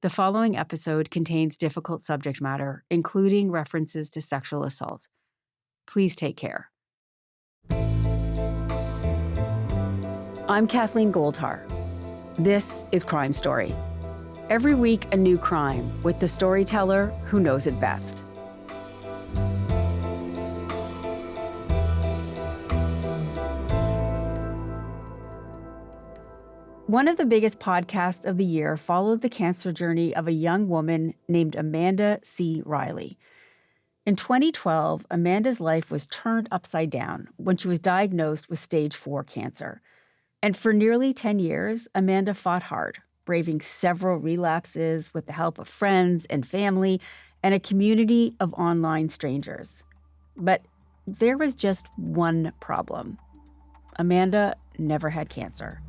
The following episode contains difficult subject matter, including references to sexual assault. Please take care. I'm Kathleen Goldhar. This is Crime Story. Every week, a new crime with the storyteller who knows it best. One of the biggest podcasts of the year followed the cancer journey of a young woman named Amanda C. Riley. In 2012, Amanda's life was turned upside down when she was diagnosed with stage 4 cancer. And for nearly 10 years, Amanda fought hard, braving several relapses with the help of friends and family and a community of online strangers. But there was just one problem. Amanda never had cancer.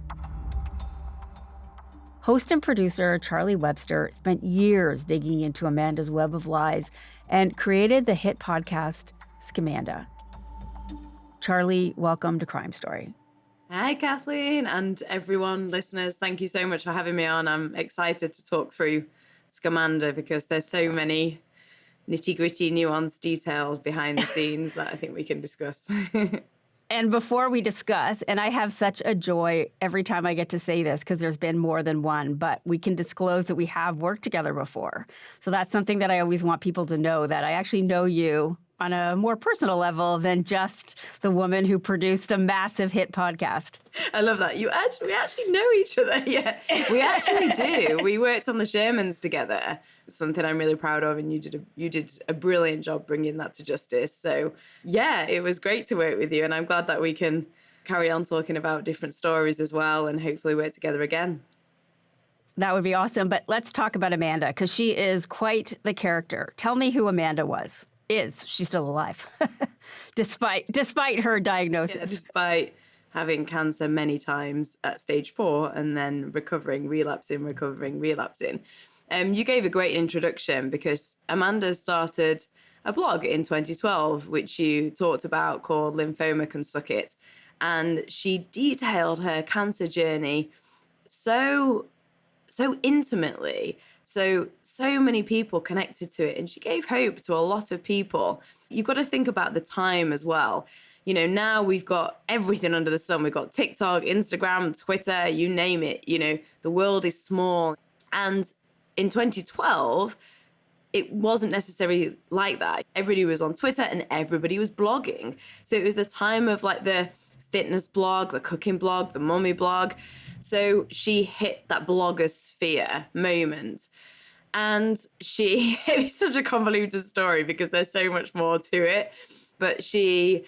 Host and producer Charlie Webster spent years digging into Amanda's web of lies and created the hit podcast Scamanda. Charlie, welcome to Crime Story. Hi, Kathleen, and everyone, listeners. Thank you so much for having me on. I'm excited to talk through Scamanda because there's so many nitty-gritty, nuanced details behind the scenes that I think we can discuss. And before we discuss, and I have such a joy every time I get to say this because there's been more than one, but we can disclose that we have worked together before. So that's something that I always want people to know, that I actually know you on a more personal level than just the woman who produced a massive hit podcast. I love that. We actually know each other. Yeah, we actually do. We worked on the Shermans together. Something I'm really proud of, and you did a brilliant job bringing that to justice. So yeah, it was great to work with you, and I'm glad that we can carry on talking about different stories as well, and hopefully work together again. That would be awesome. But let's talk about Amanda, because she is quite the character. Tell me who Amanda was. She's still alive, despite her diagnosis. Yeah, despite having cancer many times at stage 4 and then relapsing. You gave a great introduction because Amanda started a blog in 2012, which you talked about, called Lymphoma Can Suck It. And she detailed her cancer journey so intimately. So many people connected to it, and she gave hope to a lot of people. You've got to think about the time as well. You know, now we've got everything under the sun. We've got TikTok, Instagram, Twitter, you name it. You know, the world is small. And in 2012, it wasn't necessarily like that. Everybody was on Twitter and everybody was blogging. So it was the time of like the fitness blog, the cooking blog, the mummy blog. So she hit that blogosphere moment. And it's such a convoluted story because there's so much more to it. But she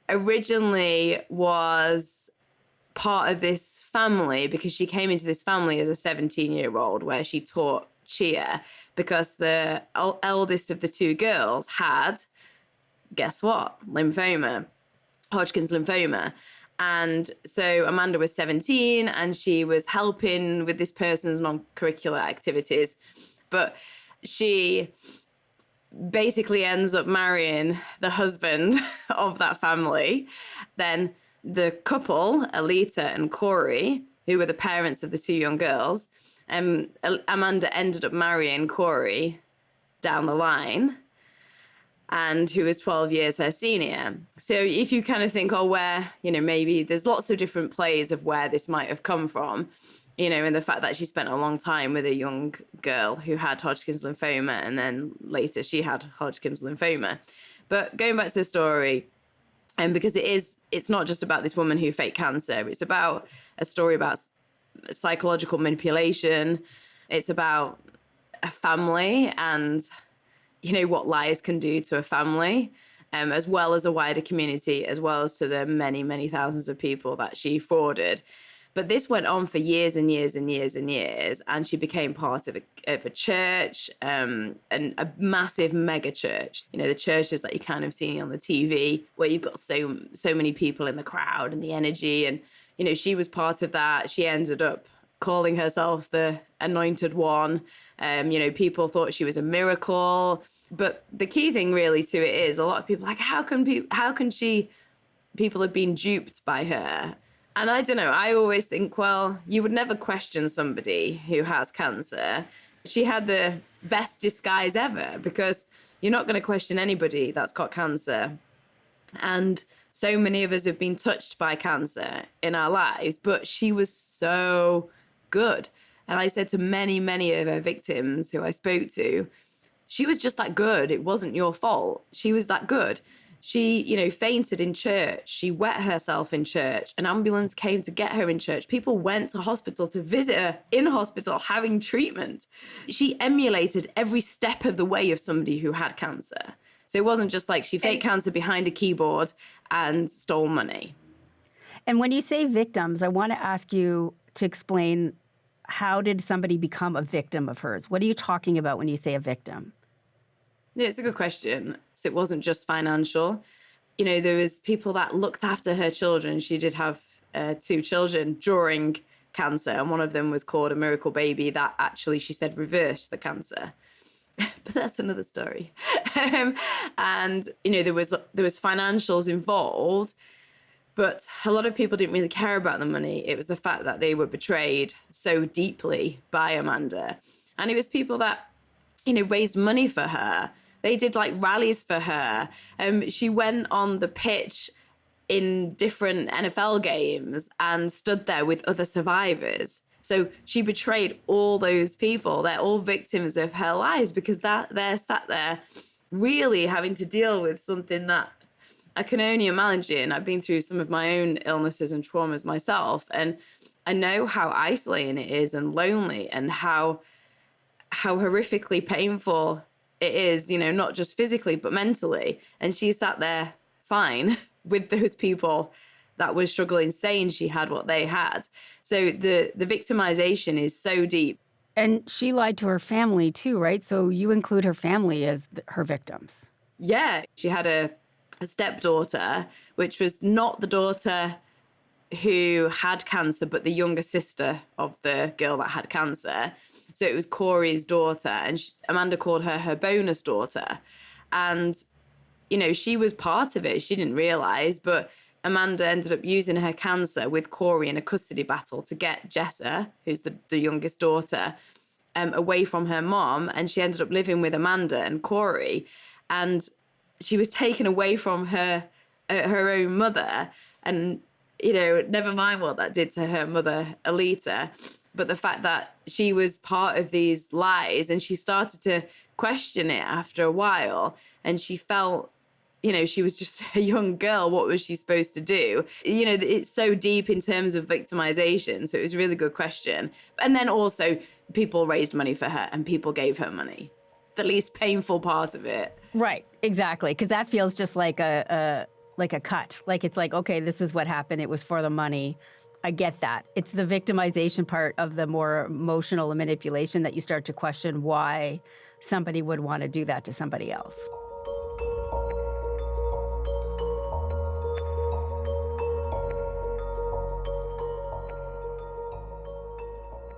originally was part of this family because she came into this family as a 17-year-old where she taught cheer because the eldest of the two girls had, guess what, Hodgkin's lymphoma. And so Amanda was 17 and she was helping with this person's non-curricular activities. But she basically ends up marrying the husband of that family. Then the couple, Alita and Corey, who were the parents of the two young girls, Amanda ended up marrying Corey down the line, and who was 12 years her senior. So if you kind of think, maybe there's lots of different plays of where this might have come from, and the fact that she spent a long time with a young girl who had Hodgkin's lymphoma, and then later she had Hodgkin's lymphoma. But going back to the story, because it's not just about this woman who faked cancer, it's about a story about psychological manipulation. It's about a family and what lies can do to a family, as well as a wider community, as well as to the many, many thousands of people that she frauded. But this went on for years and years and years and years, and she became part of a church, and a massive mega church. The churches that you kind of see on the TV, where you've got so many people in the crowd and the energy, and she was part of that. She ended up calling herself the Anointed One. People thought she was a miracle. But the key thing really to it is a lot of people are like, how can people have been duped by her? And I don't know, I always think, well, you would never question somebody who has cancer She had the best disguise ever, because you're not going to question anybody that's got cancer. And so many of us have been touched by cancer in our lives, but she was so good. And I said to many, many of her victims who I spoke to, she was just that good. It wasn't your fault. She was that good. She, fainted in church. She wet herself in church. An ambulance came to get her in church. People went to hospital to visit her in hospital having treatment. She emulated every step of the way of somebody who had cancer. So it wasn't just like she faked cancer behind a keyboard and stole money. And when you say victims, I want to ask you to explain, how did somebody become a victim of hers? What are you talking about when you say a victim? Yeah, it's a good question. So it wasn't just financial. There was people that looked after her children. She did have 2 children during cancer, and one of them was called a miracle baby that actually, she said, reversed the cancer. But that's another story. And there was financials involved, but a lot of people didn't really care about the money. It was the fact that they were betrayed so deeply by Amanda. And it was people that raised money for her. They did like rallies for her. She went on the pitch in different NFL games and stood there with other survivors. So she betrayed all those people. They're all victims of her lives, because they're sat there really having to deal with something that I can only imagine. I've been through some of my own illnesses and traumas myself, and I know how isolating it is and lonely, and how horrifically painful it is, not just physically, but mentally. And she sat there fine with those people that were struggling, saying she had what they had. So the victimization is so deep. And she lied to her family too, right? So you include her family as her victims. Yeah, she had a stepdaughter, which was not the daughter who had cancer, but the younger sister of the girl that had cancer. So it was Corey's daughter, and Amanda called her bonus daughter. And, she was part of it. She didn't realize, but Amanda ended up using her cancer with Corey in a custody battle to get Jessa, who's the youngest daughter, away from her mom. And she ended up living with Amanda and Corey. And she was taken away from her own mother. And, never mind what that did to her mother, Alita. But the fact that she was part of these lies, and she started to question it after a while, and she felt, she was just a young girl. What was she supposed to do? It's so deep in terms of victimization. So it was a really good question. And then also people raised money for her and people gave her money. The least painful part of it. Right, exactly. Because that feels just like a cut. Like, it's like, okay, this is what happened. It was for the money. I get that. It's the victimization part of the more emotional manipulation that you start to question why somebody would want to do that to somebody else.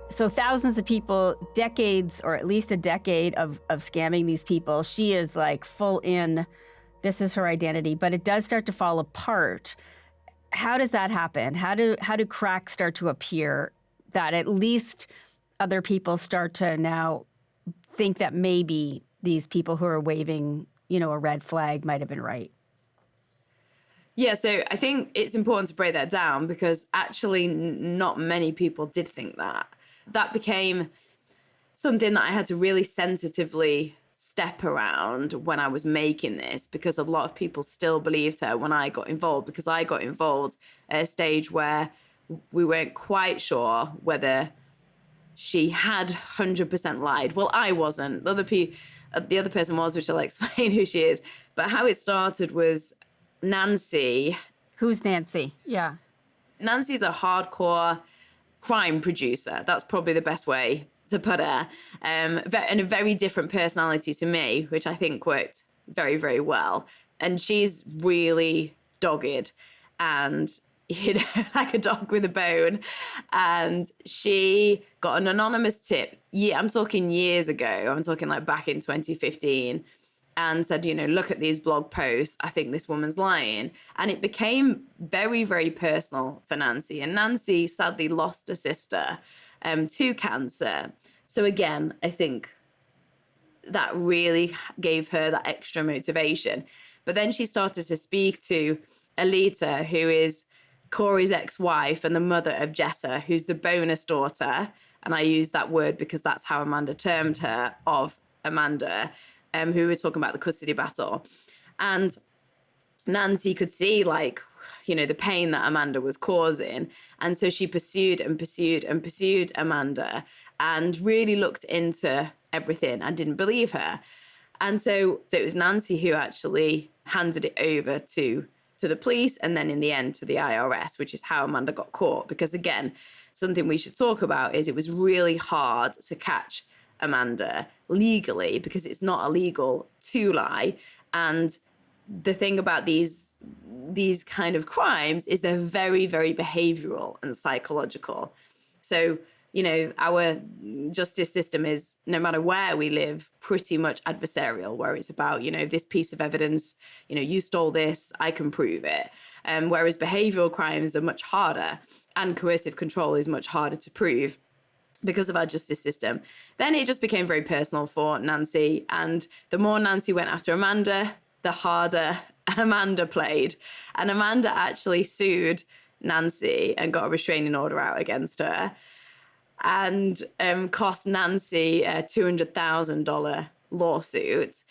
So thousands of people, decades, or at least a decade of scamming these people. She is like full in, this is her identity, but it does start to fall apart. How does that happen? How do cracks start to appear that at least other people start to now think that maybe these people who are waving, a red flag might have been right? Yeah, so I think it's important to break that down, because actually not many people did think that. That became something that I had to really sensitively step around when I was making this, because a lot of people still believed her when I got involved, because I got involved at a stage where we weren't quite sure whether she had 100% lied. Well, I wasn't. The other person was, which I'll explain who she is. But how it started was Nancy. Who's Nancy? Yeah. Nancy's a hardcore crime producer. That's probably the best way to put her. And a very different personality to me, which I think worked very, very well. And she's really dogged and, like a dog with a bone. And she got an anonymous tip. Yeah, I'm talking years ago. I'm talking like back in 2015. And said, look at these blog posts. I think this woman's lying. And it became very, very personal for Nancy. And Nancy sadly lost a sister to cancer. So again, I think that really gave her that extra motivation. But then she started to speak to Alita, who is Corey's ex-wife and the mother of Jessa, who's the bonus daughter. And I use that word because that's how Amanda termed her, of Amanda, who were talking about the custody battle. And Nancy could see, like, you know, the pain that Amanda was causing. And so she pursued and pursued and pursued Amanda and really looked into everything and didn't believe her. And so it was Nancy who actually handed it over to the police and then in the end to the IRS, which is how Amanda got caught. Because again, something we should talk about is it was really hard to catch Amanda legally because it's not illegal to lie. And the thing about these kind of crimes is they're very, very behavioral and psychological. So, you know, our justice system is, no matter where we live, pretty much adversarial, where it's about, you know, this piece of evidence, you know, you stole this, I can prove it. Whereas behavioral crimes are much harder and coercive control is much harder to prove because of our justice system. Then it just became very personal for Nancy. And the more Nancy went after Amanda, the harder Amanda played. And Amanda actually sued Nancy and got a restraining order out against her and cost Nancy a $200,000 lawsuit.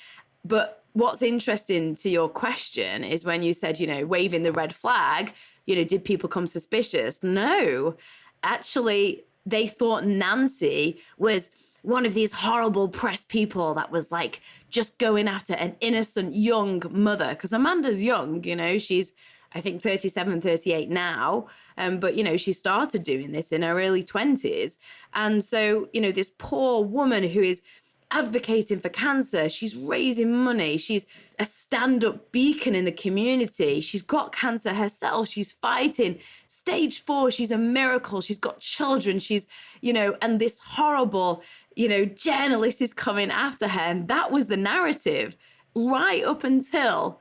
But what's interesting to your question is when you said, you know, waving the red flag, you know, did people come suspicious? No, actually, they thought Nancy was one of these horrible press people that was like just going after an innocent young mother. Because Amanda's young, you know, she's, I think, 37, 38 now. But, you know, she started doing this in her early 20s. And so, you know, this poor woman who is advocating for cancer, she's raising money, she's a stand-up beacon in the community, she's got cancer herself, she's fighting stage 4, she's a miracle, she's got children, she's, you know, and this horrible, you know, journalist is coming after her. And that was the narrative right up until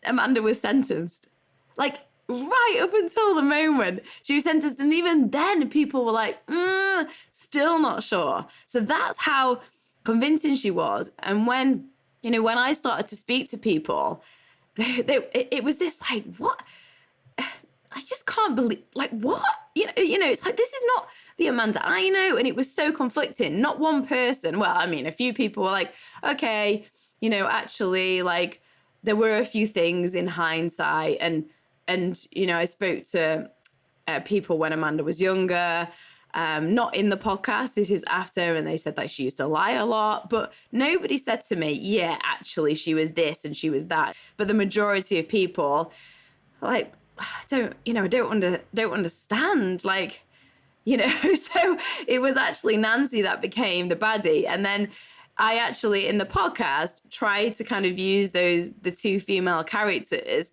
Amanda was sentenced. Like, right up until the moment she was sentenced. And even then, people were like, still not sure. So that's how convincing she was. And when, you know, when I started to speak to people, it was this like, what? I just can't believe, like, what? You know, it's like, this is not the Amanda I know. And it was so conflicting. Not one person. Well, I mean, a few people were like, okay, you know, actually, like, there were a few things in hindsight. And you know, I spoke to people when Amanda was younger, not in the podcast. This is after, and they said that she used to lie a lot. But nobody said to me, yeah, actually, she was this and she was that. But the majority of people, like, don't understand, like, you know. So it was actually Nancy that became the baddie. And then I actually, in the podcast, tried to kind of use the two female characters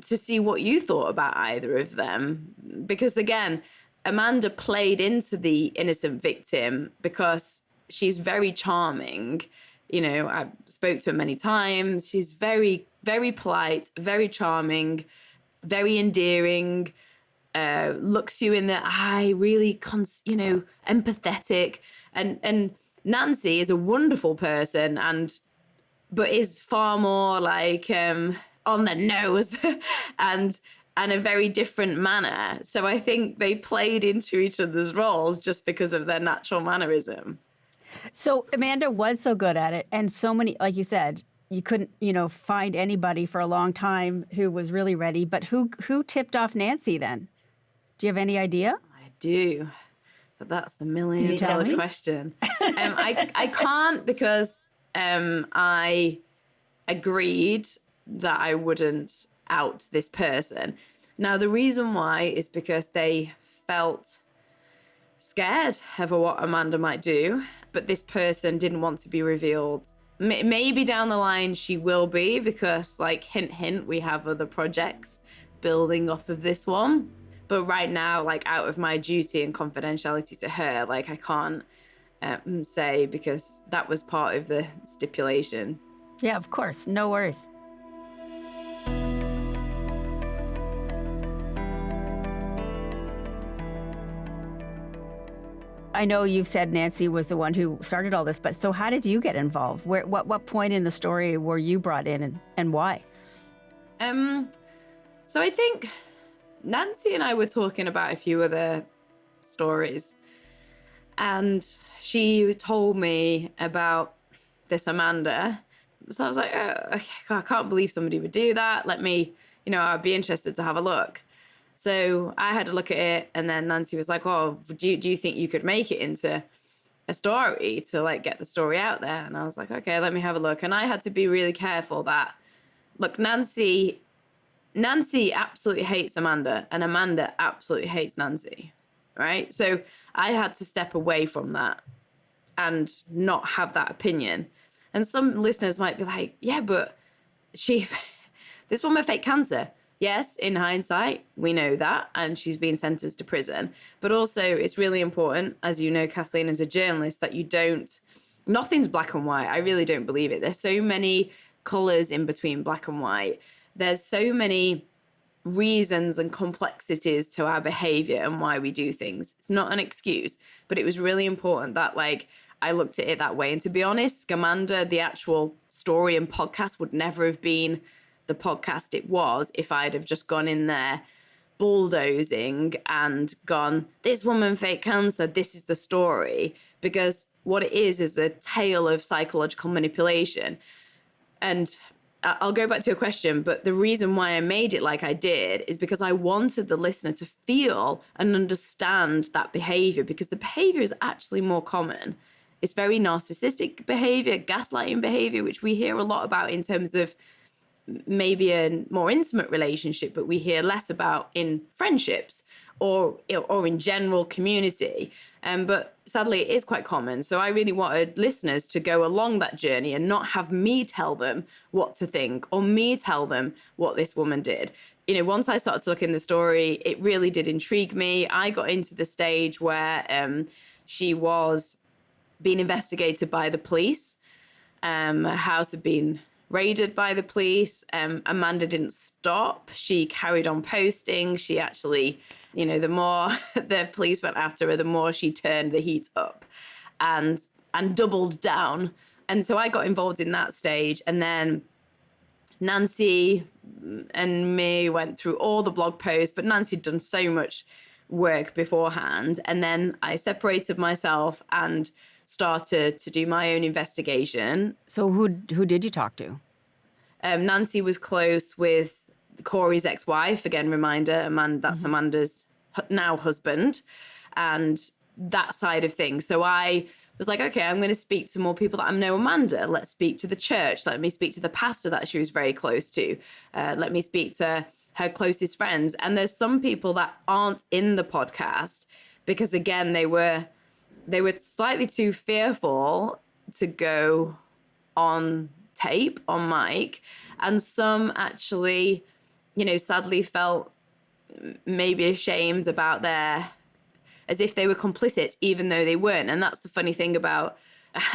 to see what you thought about either of them. Because again, Amanda played into the innocent victim because she's very charming. You know, I spoke to her many times. She's very, very polite, very charming, very endearing, looks you in the eye, really, empathetic. And Nancy is a wonderful person, but is far more like on the nose and a very different manner. So I think they played into each other's roles just because of their natural mannerism. So Amanda was so good at it, and so many, like you said, you couldn't, you know, find anybody for a long time who was really ready. But who $tipped off Nancy then? Do you have any idea? I do, but that's the $1,000,000 question. I can't, because I agreed that I wouldn't out this person. Now, the reason why is because they felt scared of what Amanda might do, but this person didn't want to be revealed. Maybe down the line she will be, because, like, hint, hint, we have other projects building off of this one. But right now, like, out of my duty and confidentiality to her, like, I can't say, because that was part of the stipulation. Yeah, of course. No worries. I know you've said Nancy was the one who started all this, but so how did you get involved? What point in the story were you brought in, and why? So I think Nancy and I were talking about a few other stories, and she told me about this Amanda. So I was like, oh, okay, I can't believe somebody would do that. Let me, I'd be interested to have a look. So I had a look at it, and then Nancy was like, oh, do you think you could make it into a story to like get the story out there? And I was like, okay, let me have a look. And I had to be really careful that, look, Nancy absolutely hates Amanda, and Amanda absolutely hates Nancy, right? So I had to step away from that and not have that opinion. And some listeners might be like, yeah, but this woman faked cancer. Yes, in hindsight, we know that, and she's been sentenced to prison. But also, it's really important, as you know, Kathleen, as a journalist, that nothing's black and white. I really don't believe it. There's so many colors in between black and white. There's so many reasons and complexities to our behavior and why we do things. It's not an excuse, but it was really important that, like, I looked at it that way. And to be honest, Scamanda, the actual story and podcast, would never have been the podcast it was if I'd have just gone in there bulldozing and gone, this woman faked cancer, this is the story. Because what it is a tale of psychological manipulation. And I'll go back to your question, but the reason why I made it like I did is because I wanted the listener to feel and understand that behavior, because the behavior is actually more common. It's very narcissistic behavior, gaslighting behavior, which we hear a lot about in terms of maybe a more intimate relationship, but we hear less about in friendships or in general community. But sadly, it is quite common. So I really wanted listeners to go along that journey and not have me tell them what to think or me tell them what this woman did. Once I started to look in the story, it really did intrigue me. I got into the stage where she was being investigated by the police. Her house had been raided by the police. Amanda didn't stop. She carried on posting. She actually, the more the police went after her, the more she turned the heat up and doubled down. And so I got involved in that stage. And then Nancy and me went through all the blog posts, but Nancy had done so much work beforehand. And then I separated myself and started to do my own investigation. So who did you talk to? Nancy was close with Corey's ex-wife. Again, reminder, that's Amanda's now husband, and that side of things. So I was like, okay, I'm going to speak to more people that I know Amanda. Let's speak to the church. Let me speak to the pastor that she was very close to. Let me speak to her closest friends. And there's some people that aren't in the podcast because, again, they were slightly too fearful to go on tape, on mic, and some actually, sadly felt maybe ashamed about as if they were complicit, even though they weren't. And that's the funny thing about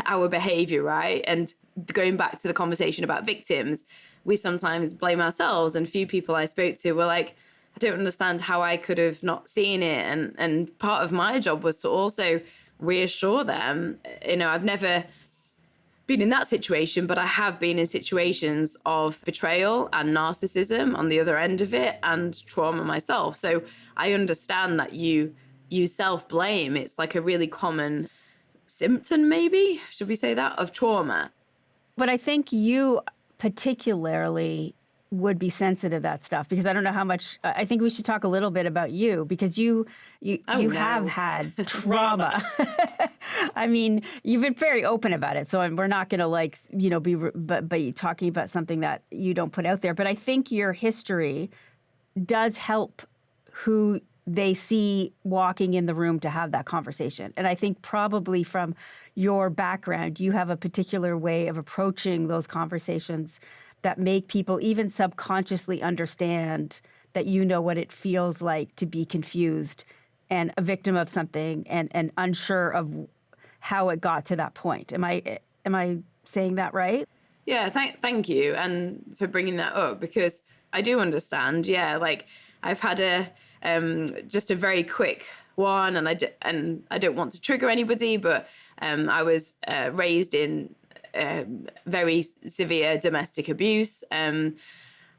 our behavior, right? And going back to the conversation about victims, we sometimes blame ourselves. And few people I spoke to were like, I don't understand how I could have not seen it. And part of my job was to also reassure them. I've never been in that situation, but I have been in situations of betrayal and narcissism on the other end of it, and trauma myself. So I understand that you self-blame. It's like a really common symptom, maybe, should we say that, of trauma. But I think you particularly would be sensitive to that stuff, because I don't know how much. I think we should talk a little bit about you, because you have had trauma. I mean, you've been very open about it, so we're not going to be talking about something that you don't put out there. But I think your history does help who they see walking in the room to have that conversation. And I think probably from your background, you have a particular way of approaching those conversations that make people even subconsciously understand that you know what it feels like to be confused and a victim of something and unsure of how it got to that point. Am I saying that right? Yeah, thank you, and for bringing that up, because I do understand. Yeah, like I've had just a very quick one, and I don't want to trigger anybody, but I was raised in very severe domestic abuse.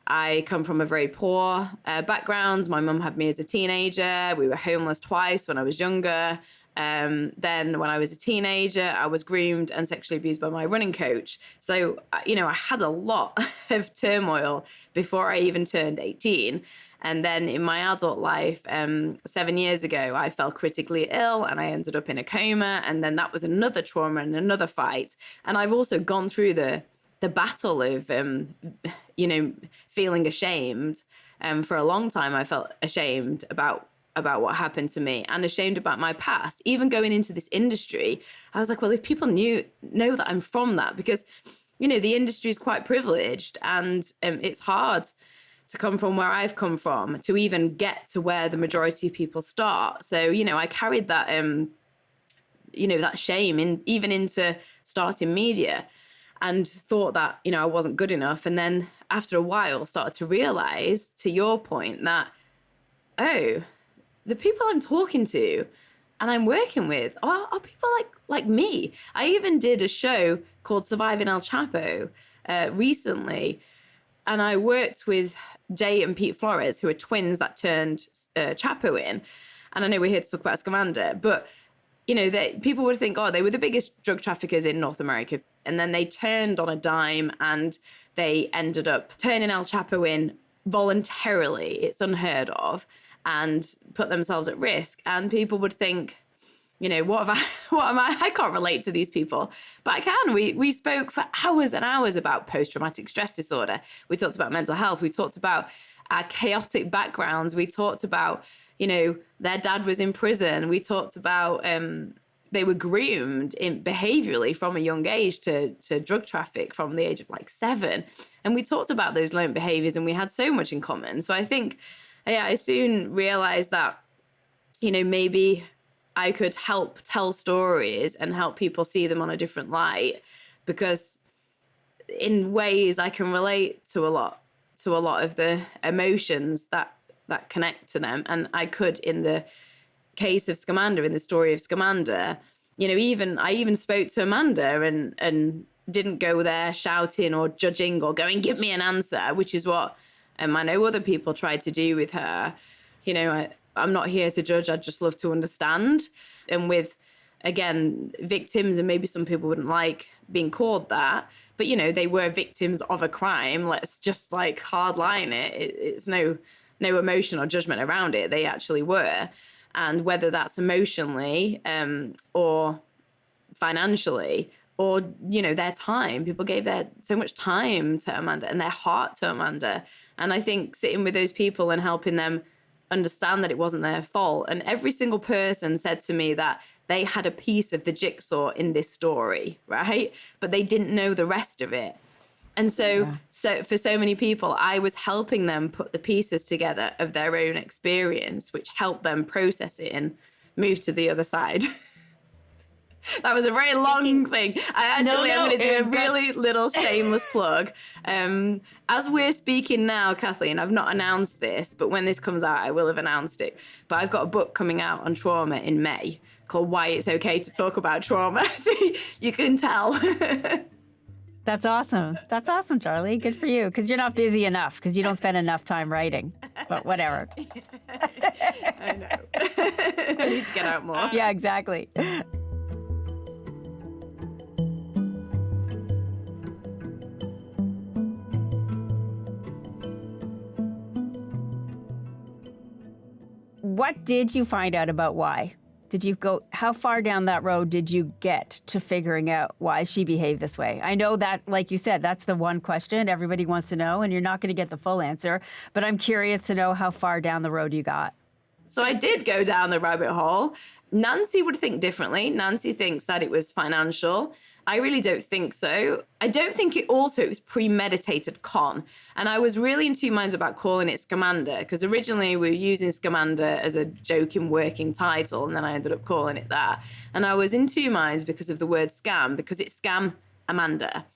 I come from a very poor background. My mum had me as a teenager. We were homeless twice when I was younger. Then when I was a teenager, I was groomed and sexually abused by my running coach. So, I had a lot of turmoil before I even turned 18. And then in my adult life, 7 years ago, I fell critically ill and I ended up in a coma. And then that was another trauma and another fight. And I've also gone through the battle of, feeling ashamed. For a long time, I felt ashamed about what happened to me and ashamed about my past. Even going into this industry, I was like, well, if people know that I'm from that, because, the industry is quite privileged and it's hard to come from where I've come from to even get to where the majority of people start. So, I carried that, that shame even into starting media, and thought that, I wasn't good enough. And then after a while started to realize, to your point, that, oh, the people I'm talking to and I'm working with are people like me. I even did a show called Surviving El Chapo recently. And I worked with Jay and Pete Flores, who are twins that turned Chapo in. And I know we're here to talk about Scamanda, but people would think, they were the biggest drug traffickers in North America. And then they turned on a dime and they ended up turning El Chapo in voluntarily. It's unheard of, and put themselves at risk. And people would think, what am I? I can't relate to these people, but I can. We spoke for hours and hours about post-traumatic stress disorder. We talked about mental health. We talked about our chaotic backgrounds. We talked about, their dad was in prison. We talked about they were groomed behaviorally from a young age to drug traffic from the age of 7. And we talked about those learned behaviors, and we had so much in common. So I think, I soon realized that, maybe I could help tell stories and help people see them on a different light, because in ways I can relate to a lot of the emotions that connect to them. And I could, in the case of Scamanda, in the story of Scamanda, I even spoke to Amanda and didn't go there shouting or judging or going, give me an answer, which is what I know other people tried to do with her. I'm not here to judge. I'd just love to understand. And with, again, victims, and maybe some people wouldn't like being called that, but, they were victims of a crime. Let's just hard line it. It's no emotion or judgment around it. They actually were. And whether that's emotionally or financially or, their time, people gave so much time to Amanda and their heart to Amanda. And I think sitting with those people and helping them understand that it wasn't their fault. And every single person said to me that they had a piece of the jigsaw in this story, right? But they didn't know the rest of it. And so for so many people, I was helping them put the pieces together of their own experience, which helped them process it and move to the other side. That was a very long thing. I'm going to do a really little shameless plug. As we're speaking now, Kathleen, I've not announced this, but when this comes out, I will have announced it. But I've got a book coming out on trauma in May called Why It's Okay to Talk About Trauma. So you can tell. That's awesome. That's awesome, Charlie. Good for you. Because you're not busy enough, because you don't spend enough time writing. But whatever. I know. I need to get out more. Yeah, exactly. What did you find out about why? How far down that road did you get to figuring out why she behaved this way? I know that, like you said, that's the one question everybody wants to know, and you're not going to get the full answer, but I'm curious to know how far down the road you got. So I did go down the rabbit hole. Nancy would think differently. Nancy thinks that it was financial. I really don't think so. I don't think it was premeditated con. And I was really in two minds about calling it Scamanda, because originally we were using Scamanda as a joking working title, and then I ended up calling it that. And I was in two minds because of the word scam, because it's scam Amanda.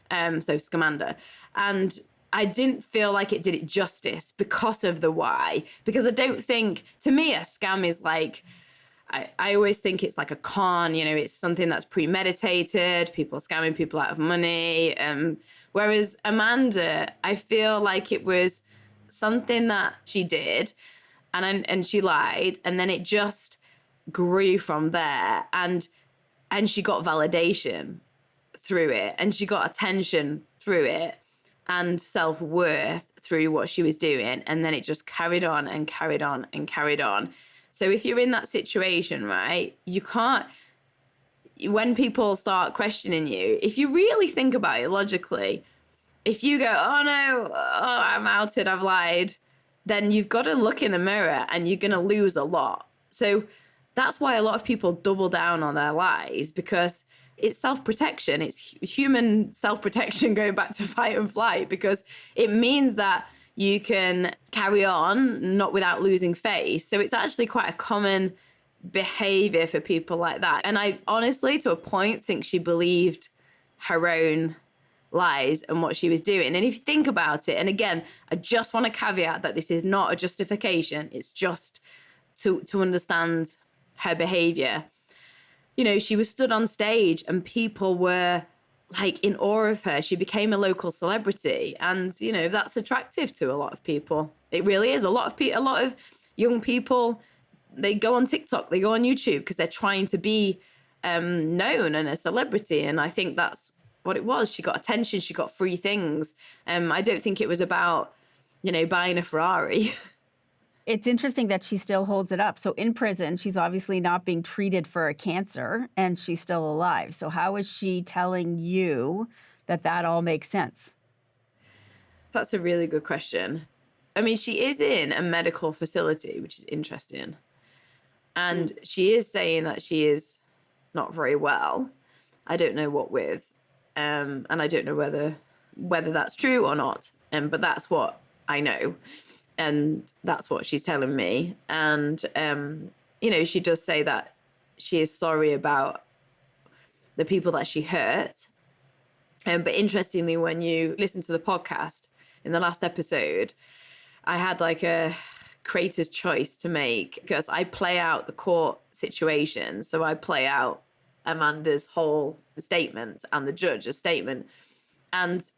So Scamanda. And I didn't feel like it did it justice because of the why. Because I don't think, to me, a scam is like I always think it's like a con, it's something that's premeditated, people scamming people out of money. Whereas Amanda, I feel like it was something that she did and she lied, and then it just grew from there. And she got validation through it, and she got attention through it, and self-worth through what she was doing. And then it just carried on and carried on and carried on. So if you're in that situation, right, you can't, when people start questioning you, if you really think about it logically, if you go, oh no, I'm outed, I've lied, then you've got to look in the mirror and you're going to lose a lot. So that's why a lot of people double down on their lies, because it's self-protection. It's human self-protection, going back to fight and flight, because it means that you can carry on, not without losing face. So it's actually quite a common behavior for people like that. And I honestly, to a point, think she believed her own lies and what she was doing. And if you think about it, and again, I just want to caveat that this is not a justification. It's just to understand her behavior. She was stood on stage and people were like in awe of her. She became a local celebrity, and that's attractive to a lot of people. It really is. A lot of young people, they go on TikTok, they go on YouTube because they're trying to be known and a celebrity. And I think that's what it was. She got attention, she got free things. I don't think it was about buying a Ferrari. It's interesting that she still holds it up. So in prison, she's obviously not being treated for a cancer, and she's still alive. So how is she telling you that all makes sense? That's a really good question. I mean, she is in a medical facility, which is interesting. And she is saying that she is not very well. I don't know what with. And I don't know whether that's true or not. But that's what I know. And that's what she's telling me. And, she does say that she is sorry about the people that she hurt. But interestingly, when you listen to the podcast in the last episode, I had like a creator's choice to make, because I play out the court situation. So I play out Amanda's whole statement and the judge's statement. And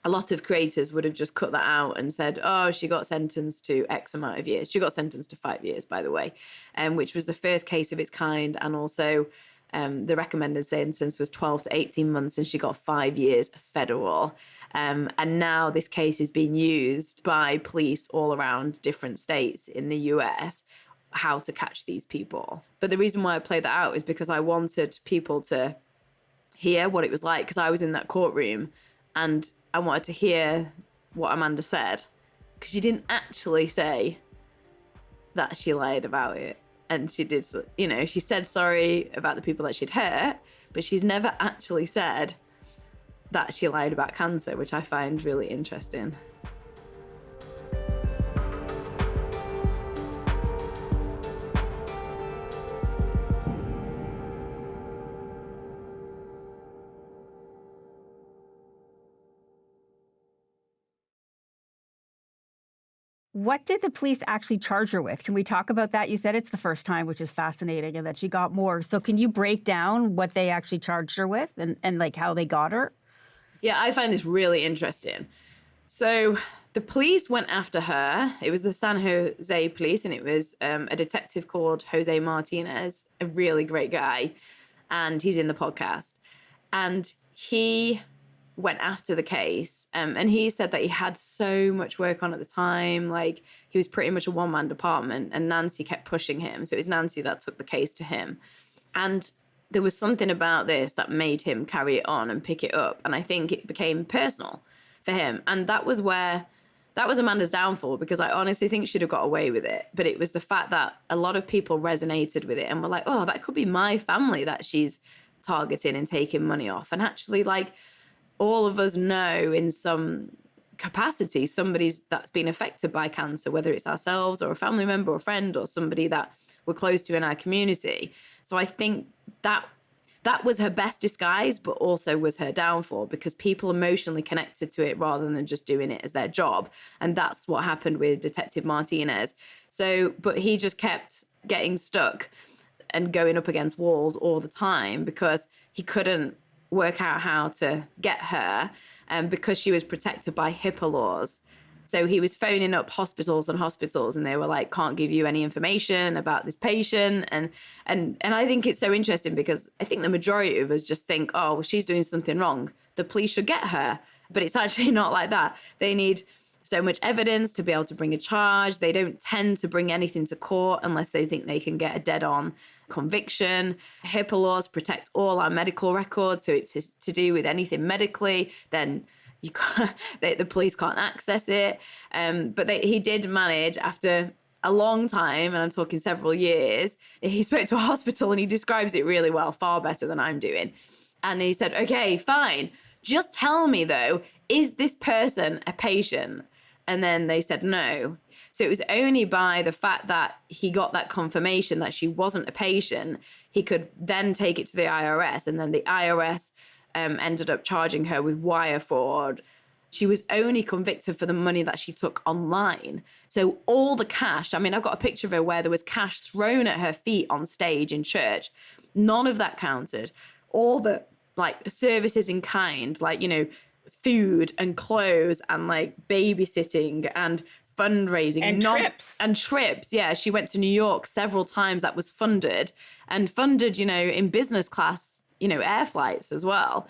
a lot of creators would have just cut that out and said, oh, she got sentenced to X amount of years. She got sentenced to 5 years, by the way, which was the first case of its kind. And also the recommended sentence was 12 to 18 months, and she got 5 years federal. And now this case is being used by police all around different states in the US, how to catch these people. But the reason why I played that out is because I wanted people to hear what it was like, because I was in that courtroom and I wanted to hear what Amanda said, because she didn't actually say that she lied about it. And she did, she said sorry about the people that she'd hurt, but she's never actually said that she lied about cancer, which I find really interesting. What did the police actually charge her with? Can we talk about that? You said it's the first time, which is fascinating, and that she got more. So can you break down what they actually charged her with and like how they got her? Yeah, I find this really interesting. So the police went after her. It was the San Jose police, and it was a detective called Jose Martinez, a really great guy. And he's in the podcast. And he went after the case, and he said that he had so much work on at the time. Like, he was pretty much a one-man department, and Nancy kept pushing him. So it was Nancy that took the case to him. And there was something about this that made him carry it on and pick it up. And I think it became personal for him. And that was Amanda's downfall, because I honestly think she'd have got away with it. But it was the fact that a lot of people resonated with it and were like, oh, that could be my family that she's targeting and taking money off. And actually, like, all of us know in some capacity somebody's that's been affected by cancer, whether it's ourselves or a family member or a friend or somebody that we're close to in our community. So I think that was her best disguise, but also was her downfall, because people emotionally connected to it rather than just doing it as their job. And that's what happened with Detective Martinez. So, but he just kept getting stuck. and going up against walls all the time because he couldn't work out how to get her, because she was protected by HIPAA laws. So he was phoning up hospitals and hospitals, and they were like, can't give you any information about this patient. And I think it's so interesting because I think the majority of us just think, oh, well, she's doing something wrong, the police should get her. But it's actually not like that. They need so much evidence to be able to bring a charge. They don't tend to bring anything to court unless they think they can get a dead-on conviction. HIPAA laws protect all our medical records. So if it's to do with anything medically, then you can't, the police can't access it. But he did manage, after a long time, and I'm talking several years, he spoke to a hospital and he describes it really well, far better than I'm doing. And he said, okay, fine. Just tell me, though, is this person a patient? And then they said no. So it was only by the fact that he got that confirmation that she wasn't a patient, he could then take it to the IRS. And then the IRS ended up charging her with wire fraud. She was only convicted for the money that she took online. So all the cash, I mean, I've got a picture of her where there was cash thrown at her feet on stage in church. None of that counted. All the services in kind, food and clothes and babysitting and fundraising and trips. And trips. Yeah, she went to New York several times. That was funded in business class, air flights as well.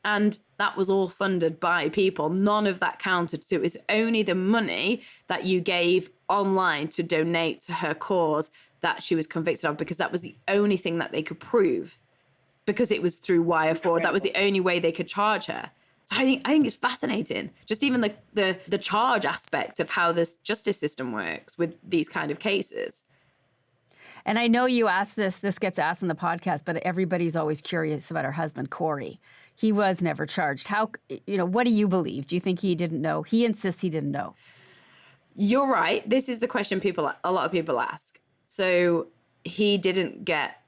And that was all funded by people. None of that counted. So it was only the money that you gave online to donate to her cause that she was convicted of, because that was the only thing that they could prove, because it was through wire fraud. That was the only way they could charge her. So I think it's fascinating. Just even the charge aspect of how this justice system works with these kind of cases. And I know you asked this gets asked in the podcast, but everybody's always curious about her husband, Corey. He was never charged. How, what do you believe? Do you think he didn't know? He insists he didn't know. You're right. This is the question a lot of people ask. So he didn't get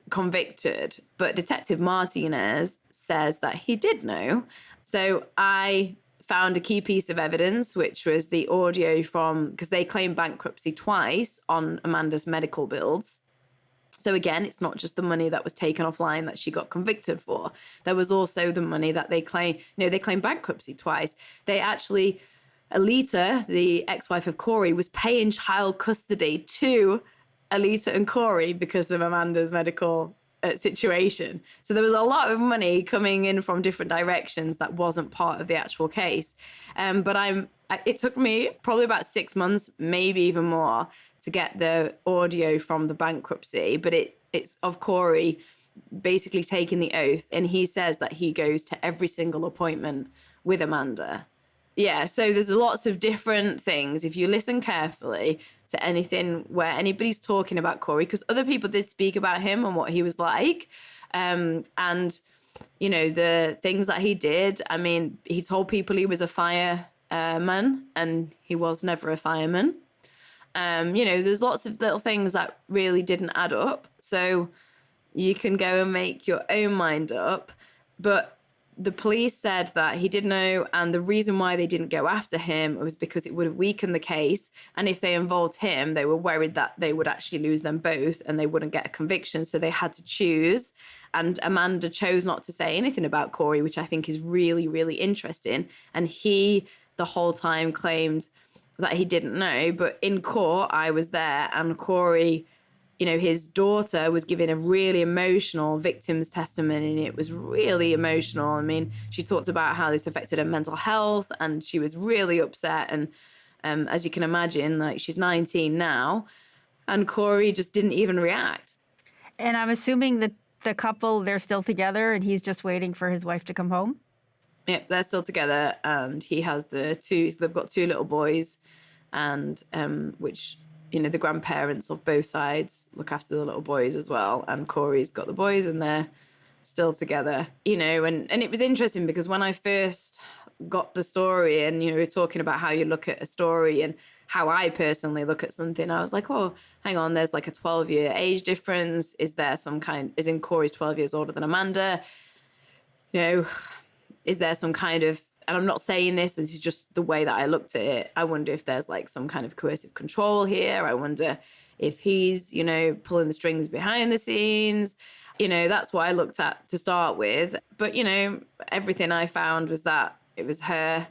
convicted, but Detective Martinez says that he did know. So I found a key piece of evidence, which was the audio because they claimed bankruptcy twice on Amanda's medical bills. So again, it's not just the money that was taken offline that she got convicted for. There was also the money that they claim, they claimed bankruptcy twice. They actually, Alita, the ex-wife of Corey, was paying child custody to Alita and Corey because of Amanda's medical situation. So there was a lot of money coming in from different directions that wasn't part of the actual case. But it took me probably about 6 months, maybe even more, to get the audio from the bankruptcy. But it's of Corey basically taking the oath, and he says that he goes to every single appointment with Amanda. Yeah, so there's lots of different things. If you listen carefully to anything where anybody's talking about Corey, because other people did speak about him and what he was like, and the things that he did. I mean, he told people he was a fireman, and he was never a fireman. There's lots of little things that really didn't add up. So you can go and make your own mind up. But the police said that he did know, and the reason why they didn't go after him was because it would have weakened the case. And if they involved him, they were worried that they would actually lose them both and they wouldn't get a conviction. So they had to choose. And Amanda chose not to say anything about Corey, which I think is really, really interesting. And he, the whole time, claimed that he didn't know. But in court, I was there, and Corey, his daughter was giving a really emotional victim's testimony, and it was really emotional. I mean, she talked about how this affected her mental health, and she was really upset. And as you can imagine, she's 19 now, and Corey just didn't even react. And I'm assuming that the couple, they're still together, and he's just waiting for his wife to come home? Yep, they're still together, and he has they've got 2 little boys, and which, the grandparents of both sides look after the little boys as well. And Corey's got the boys, and they're still together, and it was interesting because when I first got the story, and, we're talking about how you look at a story and how I personally look at something, I was like, oh, hang on, there's like a 12-year age difference. Is Corey's 12 years older than Amanda? Is there some kind of, and I'm not saying this is just the way that I looked at it, I wonder if there's some kind of coercive control here. I wonder if he's, pulling the strings behind the scenes. That's what I looked at to start with. But, everything I found was that it was her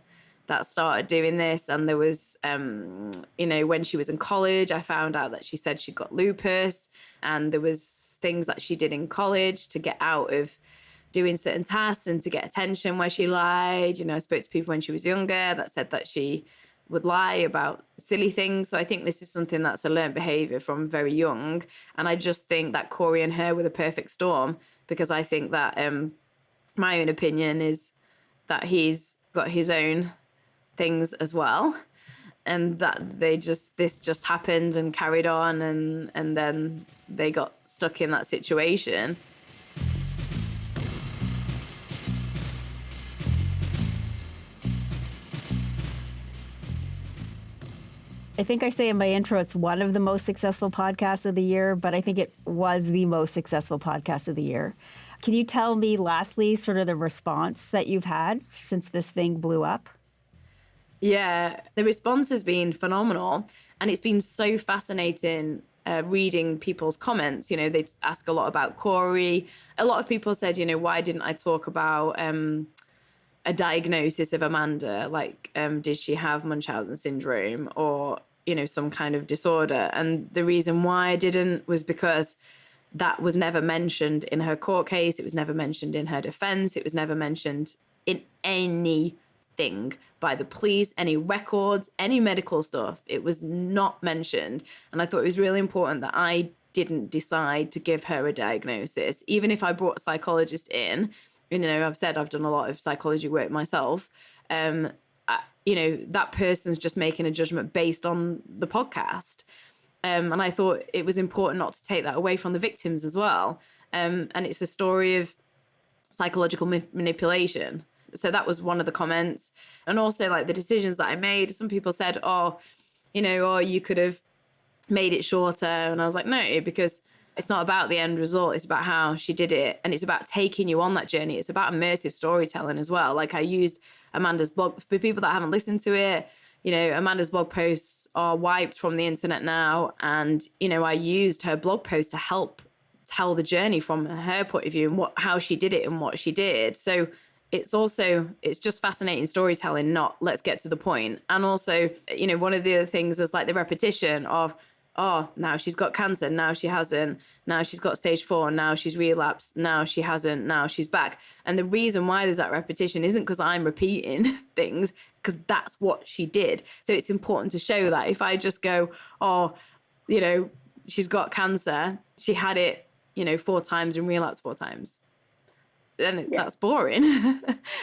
that started doing this. And there was, when she was in college, I found out that she said she got lupus, and there was things that she did in college to get out of doing certain tasks and to get attention where she lied. I spoke to people when she was younger that said that she would lie about silly things. So I think this is something that's a learned behavior from very young. And I just think that Corey and her were the perfect storm, because I think that my own opinion is that he's got his own things as well, and that this just happened and carried on, and then they got stuck in that situation. I think I say in my intro, it's one of the most successful podcasts of the year, but I think it was the most successful podcast of the year. Can you tell me, lastly, sort of the response that you've had since this thing blew up? Yeah, the response has been phenomenal. And it's been so fascinating reading people's comments. They ask a lot about Corey. A lot of people said, why didn't I talk about a diagnosis of Amanda? Like, did she have Munchausen syndrome or, some kind of disorder? And the reason why I didn't was because that was never mentioned in her court case. It was never mentioned in her defense. It was never mentioned in anything by the police, any records, any medical stuff. It was not mentioned. And I thought it was really important that I didn't decide to give her a diagnosis. Even if I brought a psychologist in, I've said I've done a lot of psychology work myself. That person's just making a judgment based on the podcast. And I thought it was important not to take that away from the victims as well. And it's a story of psychological manipulation. So that was one of the comments. And also, like, the decisions that I made, some people said, you could have made it shorter. And I was like, no, because it's not about the end result. It's about how she did it. And it's about taking you on that journey. It's about immersive storytelling as well. Like, I used Amanda's blog. For people that haven't listened to it, Amanda's blog posts are wiped from the internet now. And, I used her blog post to help tell the journey from her point of view and how she did it and what she did. So it's just fascinating storytelling, not let's get to the point. And also, one of the other things is like the repetition of, now she's got cancer, now she hasn't, now she's got stage 4, now she's relapsed, now she hasn't, now she's back. And the reason why there's that repetition isn't because I'm repeating things, because that's what she did. So it's important to show that. If I just go, she's got cancer, she had it, 4 times and relapsed 4 times, then that's boring.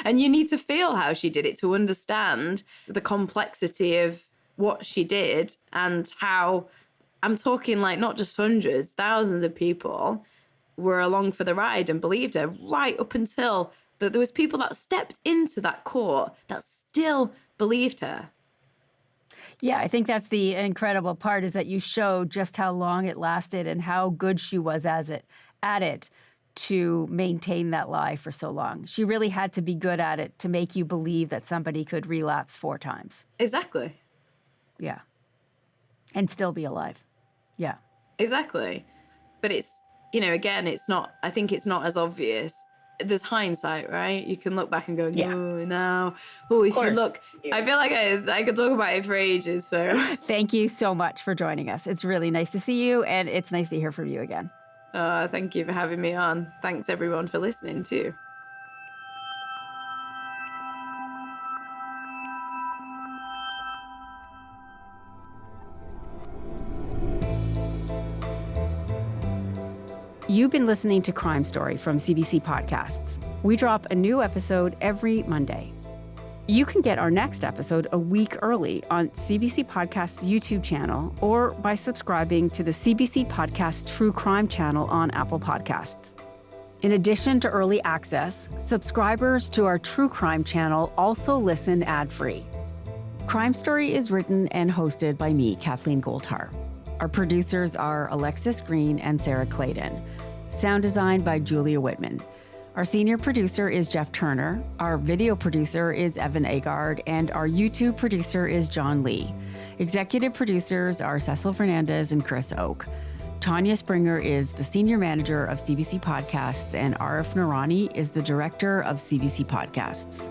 And you need to feel how she did it to understand the complexity of what she did, and how, I'm talking like not just hundreds, thousands of people were along for the ride and believed her, right up until that there was people that stepped into that court that still believed her. Yeah, I think that's the incredible part, is that you show just how long it lasted and how good she was at it to maintain that lie for so long. She really had to be good at it to make you believe that somebody could relapse 4 times. Exactly. Yeah. And still be alive. Yeah. Exactly. But it's, again, I think it's not as obvious. There's hindsight, right? You can look back and go, if you look, yeah. I feel like I could talk about it for ages. So thank you so much for joining us. It's really nice to see you, and it's nice to hear from you again. Thank you for having me on. Thanks everyone for listening too. You've been listening to Crime Story from CBC Podcasts. We drop a new episode every Monday. You can get our next episode a week early on CBC Podcast's YouTube channel, or by subscribing to the CBC Podcast True Crime channel on Apple Podcasts. In addition to early access, subscribers to our True Crime channel also listen ad-free. Crime Story is written and hosted by me, Kathleen Goldhar. Our producers are Alexis Green and Sarah Clayton. Sound design by Julia Whitman. Our senior producer is Jeff Turner, our video producer is Evan Agard, and our YouTube producer is John Lee. Executive producers are Cecil Fernandez and Chris Oak. Tanya Springer is the senior manager of CBC Podcasts, and Arif Noorani is the director of CBC Podcasts.